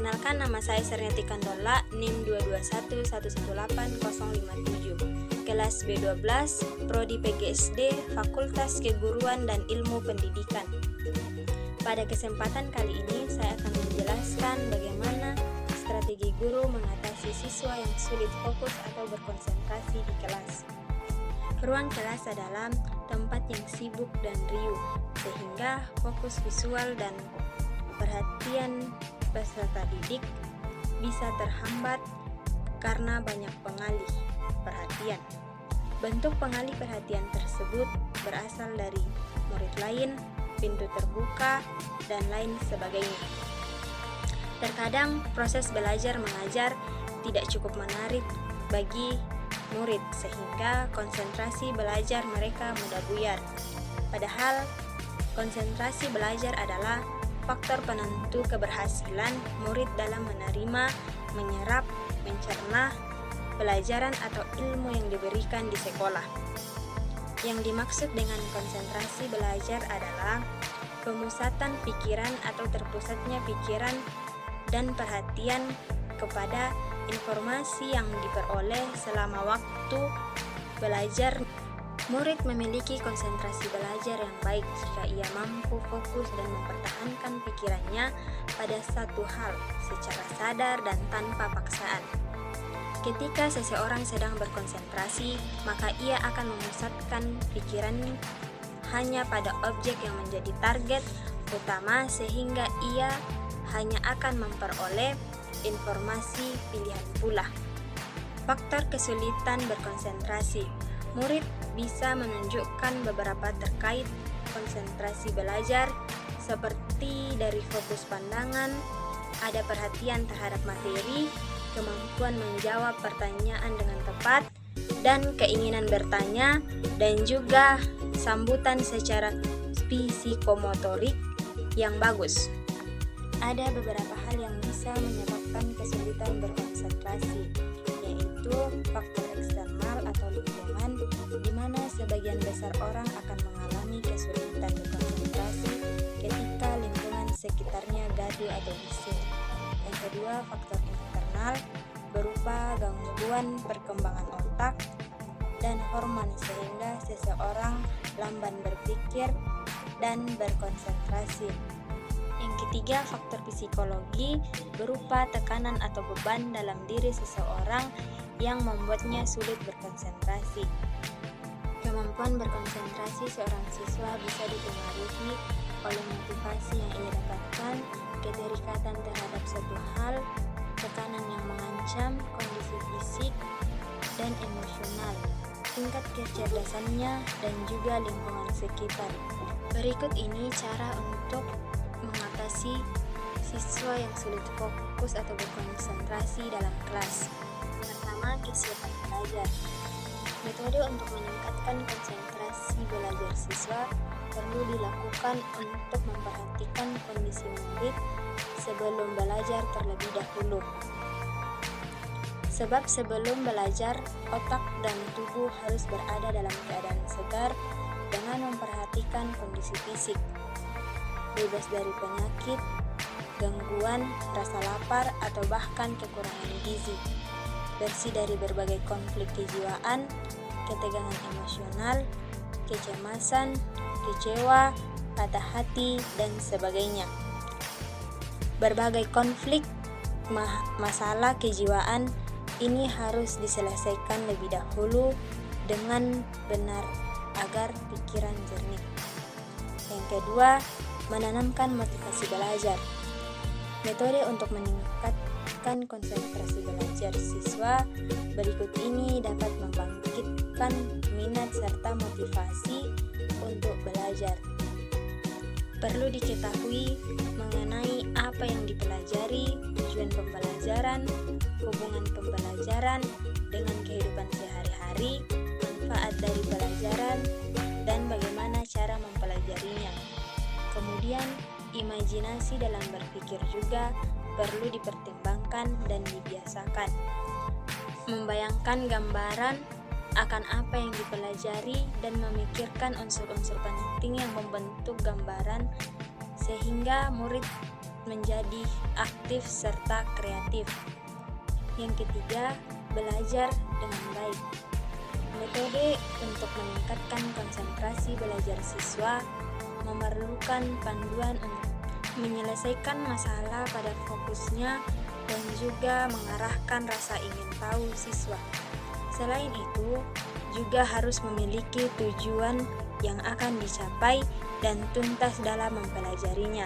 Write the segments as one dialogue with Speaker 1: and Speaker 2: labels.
Speaker 1: Perkenalkan, nama saya Serniati Kandola, NIM 2211180057, kelas B12, Prodi PGSD, Fakultas Keguruan dan Ilmu Pendidikan. Pada kesempatan kali ini, saya akan menjelaskan bagaimana strategi guru mengatasi siswa yang sulit fokus atau berkonsentrasi di kelas. Ruang kelas adalah tempat yang sibuk dan riuh, sehingga fokus visual dan perhatian peserta didik bisa terhambat karena banyak pengalih perhatian. Bentuk pengalih perhatian tersebut berasal dari murid lain, pintu terbuka, dan lain sebagainya. Terkadang proses belajar mengajar tidak cukup menarik bagi murid sehingga konsentrasi belajar mereka mudah buyar. Padahal konsentrasi belajar adalah faktor penentu keberhasilan murid dalam menerima, menyerap, mencerna pelajaran atau ilmu yang diberikan di sekolah. Yang dimaksud dengan konsentrasi belajar adalah pemusatan pikiran atau terpusatnya pikiran dan perhatian kepada informasi yang diperoleh selama waktu belajar. Murid memiliki konsentrasi belajar yang baik jika ia mampu fokus dan mempertahankan pikirannya pada satu hal secara sadar dan tanpa paksaan. Ketika seseorang sedang berkonsentrasi, maka ia akan memusatkan pikiran hanya pada objek yang menjadi target utama sehingga ia hanya akan memperoleh informasi pilihan pula. Faktor kesulitan berkonsentrasi. Murid bisa menunjukkan beberapa terkait konsentrasi belajar seperti dari fokus pandangan, ada perhatian terhadap materi, kemampuan menjawab pertanyaan dengan tepat, dan keinginan bertanya, dan juga sambutan secara psikomotorik yang bagus. Ada beberapa hal yang bisa menyebabkan kesulitan berkonsentrasi, yaitu faktor eksternal atau lingkungan, di mana sebagian besar orang akan mengalami kesulitan berkonsentrasi ketika lingkungan sekitarnya gaduh atau bising. Yang kedua, faktor internal berupa gangguan perkembangan otak dan hormon sehingga seseorang lamban berpikir dan berkonsentrasi. Yang ketiga, faktor psikologi berupa tekanan atau beban dalam diri seseorang yang membuatnya sulit berkonsentrasi. Kemampuan berkonsentrasi seorang siswa bisa dipengaruhi oleh motivasi yang ia dapatkan, keterikatan terhadap suatu hal, tekanan yang mengancam kondisi fisik dan emosional, tingkat kecerdasannya, dan juga lingkungan sekitar. Berikut ini cara untuk mengatasi siswa yang sulit fokus atau berkonsentrasi dalam kelas. Pertama, kesiapan belajar. Metode untuk meningkatkan konsentrasi belajar siswa perlu dilakukan untuk memperhatikan kondisi murid sebelum belajar terlebih dahulu. Sebab sebelum belajar, otak dan tubuh harus berada dalam keadaan segar dengan memperhatikan kondisi fisik, bebas dari penyakit, gangguan, rasa lapar, atau bahkan kekurangan gizi, bersih dari berbagai konflik kejiwaan, ketegangan emosional, kecemasan, kecewa, patah hati, dan sebagainya. Berbagai konflik masalah kejiwaan ini harus diselesaikan lebih dahulu dengan benar agar pikiran jernih. Yang kedua, menanamkan motivasi belajar. Metode untuk meningkatkan konsentrasi belajar siswa berikut ini dapat membangkitkan minat serta motivasi untuk belajar. Perlu diketahui mengenai apa yang dipelajari, tujuan pembelajaran, hubungan pembelajaran dengan kehidupan sehari-hari, manfaat dari pelajaran, dan bagaimana cara mempelajarinya. Kemudian, imajinasi dalam berpikir juga perlu dipertimbangkan dan dibiasakan. Membayangkan gambaran akan apa yang dipelajari dan memikirkan unsur-unsur penting yang membentuk gambaran sehingga murid menjadi aktif serta kreatif. Yang ketiga, belajar dengan baik. Metode untuk meningkatkan konsentrasi belajar siswa memerlukan panduan untuk menyelesaikan masalah pada fokusnya dan juga mengarahkan rasa ingin tahu siswa. Selain itu, juga harus memiliki tujuan yang akan dicapai dan tuntas dalam mempelajarinya,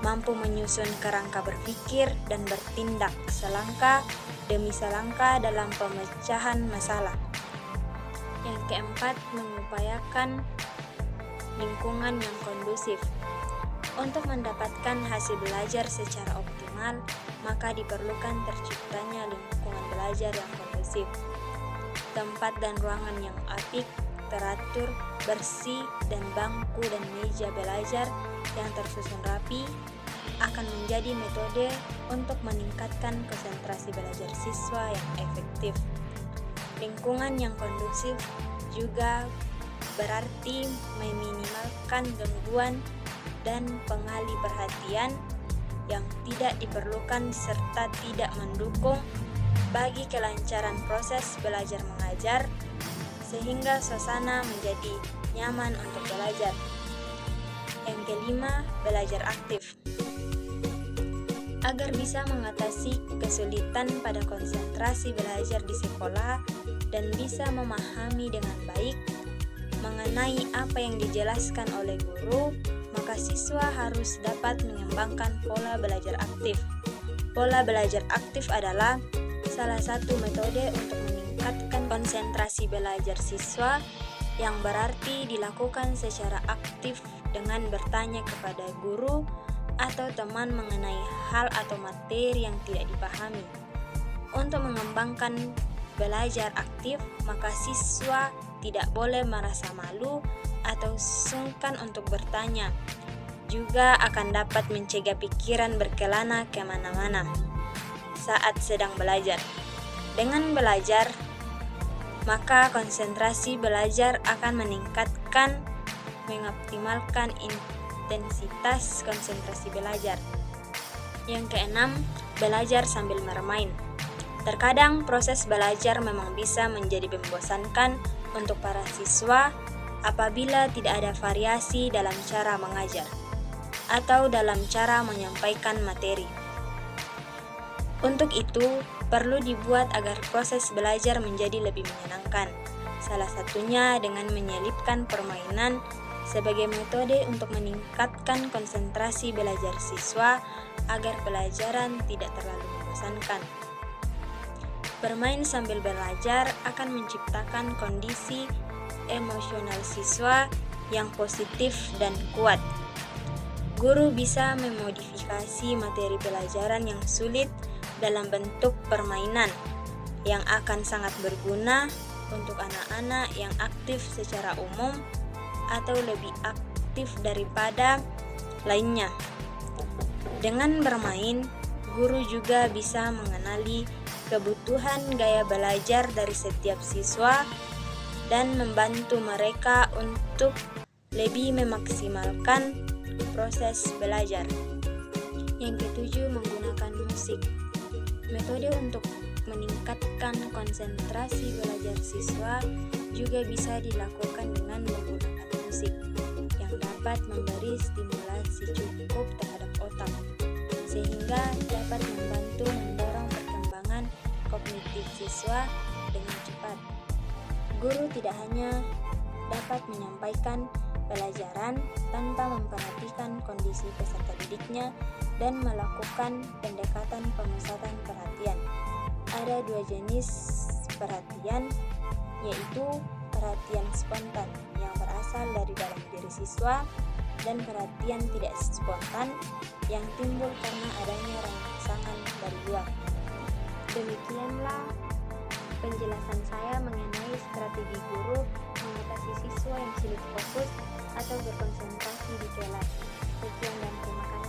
Speaker 1: mampu menyusun kerangka berpikir dan bertindak selangkah demi selangkah dalam pemecahan masalah. Yang keempat, mengupayakan lingkungan yang kondusif. Untuk mendapatkan hasil belajar secara optimal, maka diperlukan terciptanya lingkungan belajar yang kondusif. Tempat dan ruangan yang apik, teratur, bersih, dan bangku dan meja belajar yang tersusun rapi akan menjadi metode untuk meningkatkan konsentrasi belajar siswa yang efektif. Lingkungan yang kondusif juga berarti meminimalkan gangguan dan pengalih perhatian yang tidak diperlukan serta tidak mendukung bagi kelancaran proses belajar mengajar, sehingga suasana menjadi nyaman untuk belajar. Yang kelima, belajar aktif. Agar bisa mengatasi kesulitan pada konsentrasi belajar di sekolah dan bisa memahami dengan baik mengenai apa yang dijelaskan oleh guru, maka siswa harus dapat mengembangkan pola belajar aktif. Pola belajar aktif adalah salah satu metode untuk meningkatkan konsentrasi belajar siswa yang berarti dilakukan secara aktif dengan bertanya kepada guru atau teman mengenai hal atau materi yang tidak dipahami. Untuk mengembangkan belajar aktif, maka siswa tidak boleh merasa malu atau sungkan untuk bertanya. Juga akan dapat mencegah pikiran berkelana kemana-mana saat sedang belajar. Dengan belajar, maka konsentrasi belajar akan meningkatkan, mengoptimalkan intensitas konsentrasi belajar. Yang keenam, belajar sambil bermain. Terkadang proses belajar memang bisa menjadi membosankan untuk para siswa apabila tidak ada variasi dalam cara mengajar atau dalam cara menyampaikan materi. Untuk itu, perlu dibuat agar proses belajar menjadi lebih menyenangkan. Salah satunya dengan menyelipkan permainan sebagai metode untuk meningkatkan konsentrasi belajar siswa agar pelajaran tidak terlalu membosankan. Bermain sambil belajar akan menciptakan kondisi emosional siswa yang positif dan kuat. Guru bisa memodifikasi materi pelajaran yang sulit dalam bentuk permainan yang akan sangat berguna untuk anak-anak yang aktif secara umum atau lebih aktif daripada lainnya. Dengan bermain, guru juga bisa mengenali kebutuhan gaya belajar dari setiap siswa dan membantu mereka untuk lebih memaksimalkan proses belajar. Yang ketujuh, menggunakan musik. Metode untuk meningkatkan konsentrasi belajar siswa juga bisa dilakukan dengan menggunakan musik yang dapat memberi stimulasi cukup terhadap otak, sehingga dapat membantu mendorong perkembangan kognitif siswa dengan cepat. Guru tidak hanya dapat menyampaikan pelajaran tanpa memperhatikan kondisi peserta didiknya dan melakukan pendekatan pemusatan perhatian. Ada dua jenis perhatian, yaitu perhatian spontan yang berasal dari dalam diri siswa dan perhatian tidak spontan yang timbul karena adanya rangsangan dari luar. Demikianlah penjelasan saya mengenai strategi guru mengatasi siswa yang sulit fokus atau berkonsentrasi di kelas. Sekian dan terima kasih.